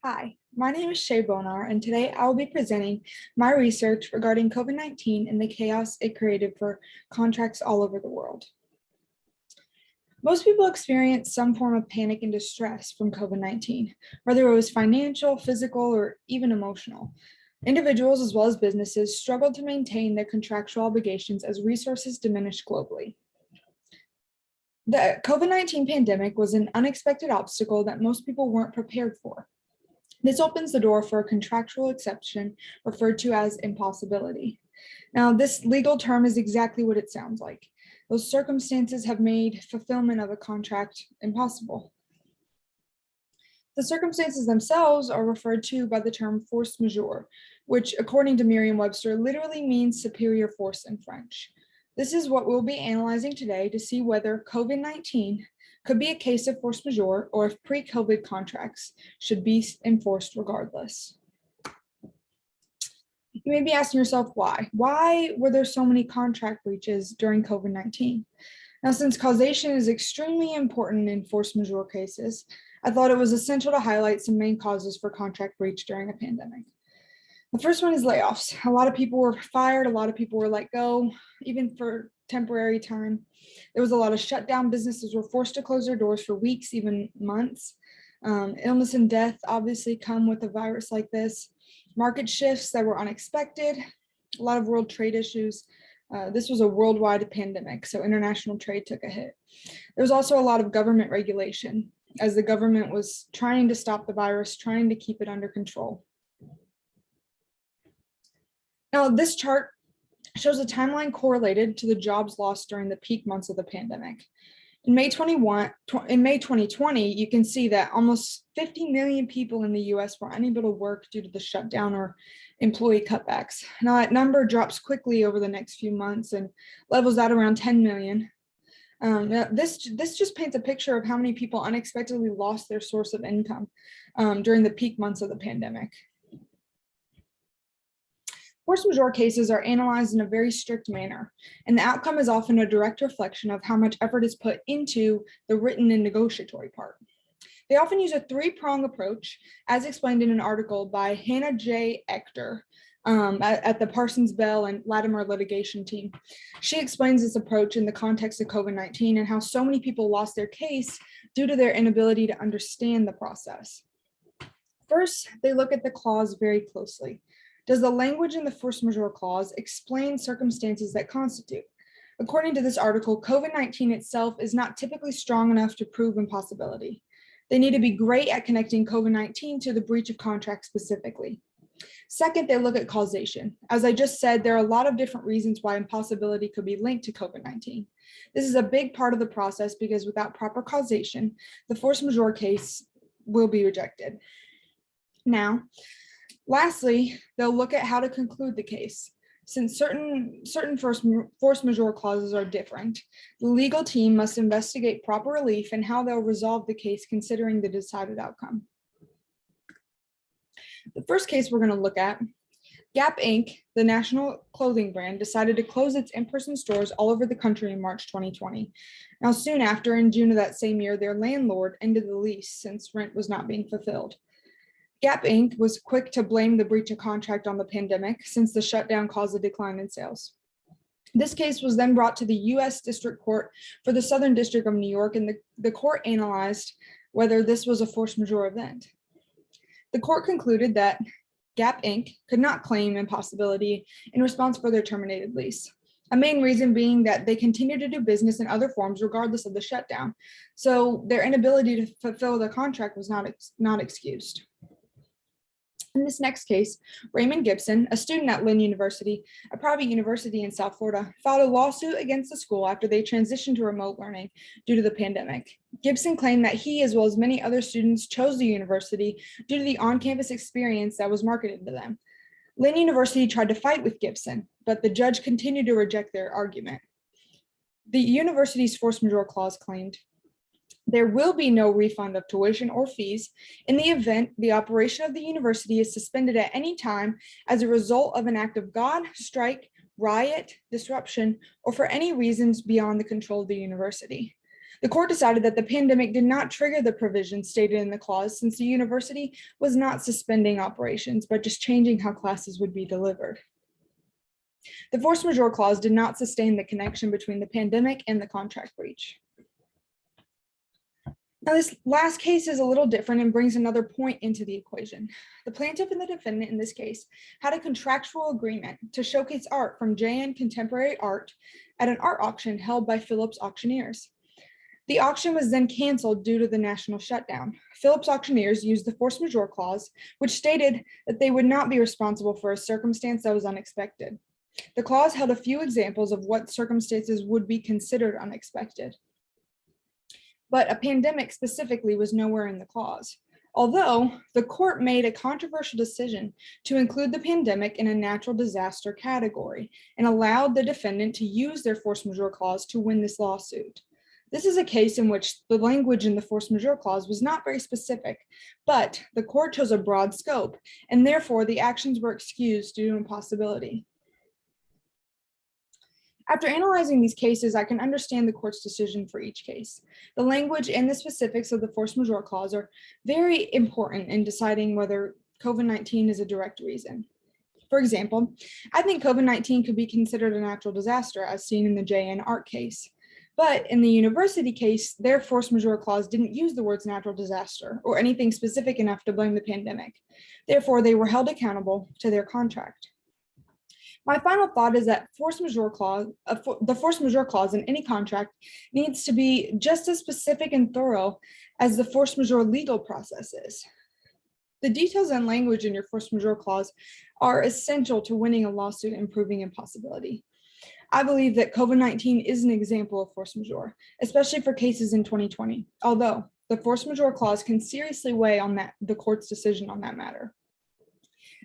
Hi, my name is Bonar, and today I will be presenting my research regarding COVID-19 and the chaos it created for contracts all over the world. Most people experience some form of panic and distress from COVID-19, whether it was financial, physical, or even emotional. Individuals as well as businesses struggled to maintain their contractual obligations as resources diminished globally. The COVID-19 pandemic was an unexpected obstacle that most people weren't prepared for. This opens the door for a contractual exception referred to as impossibility. Now, this legal term is exactly what it sounds like. Those circumstances have made fulfillment of a contract impossible. The circumstances themselves are referred to by the term force majeure, which, according to Merriam-Webster, literally means superior force in French. This is what we'll be analyzing today to see whether COVID-19 could be a case of force majeure or if pre-COVID contracts should be enforced regardless. You may be asking yourself why. Why were there so many contract breaches during COVID-19? Now, since causation is extremely important in force majeure cases, I thought it was essential to highlight some main causes for contract breach during a pandemic. The first one is layoffs. A lot of people were fired, a lot of people were let go, even for temporary time. There was a lot of shutdown. Businesses were forced to close their doors for weeks, even months. Illness and death obviously come with a virus like this. Market shifts that were unexpected, a lot of world trade issues. This was a worldwide pandemic, so international trade took a hit. There was also a lot of government regulation as the government was trying to stop the virus, trying to keep it under control. Now, this chart shows a timeline correlated to the jobs lost during the peak months of the pandemic. In May 2020, you can see that almost 50 million people in the US were unable to work due to the shutdown or employee cutbacks. Now, that number drops quickly over the next few months and levels out around 10 million. This just paints a picture of how many people unexpectedly lost their source of income during the peak months of the pandemic. Force majeure cases are analyzed in a very strict manner, and the outcome is often a direct reflection of how much effort is put into the written and negotiatory part. They often use a three-prong approach, as explained in an article by Hannah J. Ector at the Parsons Bell and Latimer litigation team. She explains this approach in the context of COVID-19 and how so many people lost their case due to their inability to understand the process. First, they look at the clause very closely. Does the language in the force majeure clause explain circumstances that constitute? According to this article, COVID-19 itself is not typically strong enough to prove impossibility. They need to be great at connecting COVID-19 to the breach of contract specifically. Second, they look at causation. As I just said, there are a lot of different reasons why impossibility could be linked to COVID-19. This is a big part of the process because without proper causation, the force majeure case will be rejected. Now, lastly, they'll look at how to conclude the case. Since certain force majeure clauses are different, the legal team must investigate proper relief and how they'll resolve the case considering the decided outcome. The first case we're going to look at, Gap Inc., the national clothing brand, decided to close its in-person stores all over the country in March 2020. Now, soon after, in June of that same year, their landlord ended the lease since rent was not being fulfilled. Gap Inc. was quick to blame the breach of contract on the pandemic since the shutdown caused a decline in sales. This case was then brought to the U.S. District Court for the Southern District of New York, and the court analyzed whether this was a force majeure event. The court concluded that Gap Inc. could not claim impossibility in response for their terminated lease. A main reason being that they continued to do business in other forms regardless of the shutdown, so their inability to fulfill the contract was not excused. In this next case, Raymond Gibson, a student at Lynn University, a private university in South Florida, filed a lawsuit against the school after they transitioned to remote learning due to the pandemic. Gibson claimed that he, as well as many other students, chose the university due to the on-campus experience that was marketed to them. Lynn University tried to fight with Gibson, but the judge continued to reject their argument. The university's force majeure clause claimed, there will be no refund of tuition or fees in the event the operation of the university is suspended at any time as a result of an act of God, strike, riot, disruption, or for any reasons beyond the control of the university. The court decided that the pandemic did not trigger the provisions stated in the clause since the university was not suspending operations, but just changing how classes would be delivered. The force majeure clause did not sustain the connection between the pandemic and the contract breach. Now, this last case is a little different and brings another point into the equation. The plaintiff and the defendant in this case had a contractual agreement to showcase art from JN Contemporary Art at an art auction held by Phillips Auctioneers. The auction was then canceled due to the national shutdown. Phillips Auctioneers used the force majeure clause, which stated that they would not be responsible for a circumstance that was unexpected. The clause held a few examples of what circumstances would be considered unexpected, but a pandemic specifically was nowhere in the clause. Although the court made a controversial decision to include the pandemic in a natural disaster category and allowed the defendant to use their force majeure clause to win this lawsuit. This is a case in which the language in the force majeure clause was not very specific, but the court chose a broad scope, and therefore the actions were excused due to impossibility. After analyzing these cases, I can understand the court's decision for each case. The language and the specifics of the force majeure clause are very important in deciding whether COVID-19 is a direct reason. For example, I think COVID-19 could be considered a natural disaster as seen in the JN Art case. But in the university case, their force majeure clause didn't use the words natural disaster or anything specific enough to blame the pandemic. Therefore, they were held accountable to their contract. My final thought is that the force majeure clause in any contract needs to be just as specific and thorough as the force majeure legal process is. The details and language in your force majeure clause are essential to winning a lawsuit and proving impossibility. I believe that COVID-19 is an example of force majeure, especially for cases in 2020, although the force majeure clause can seriously weigh on the court's decision on that matter.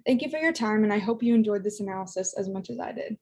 Thank you for your time, and I hope you enjoyed this analysis as much as I did.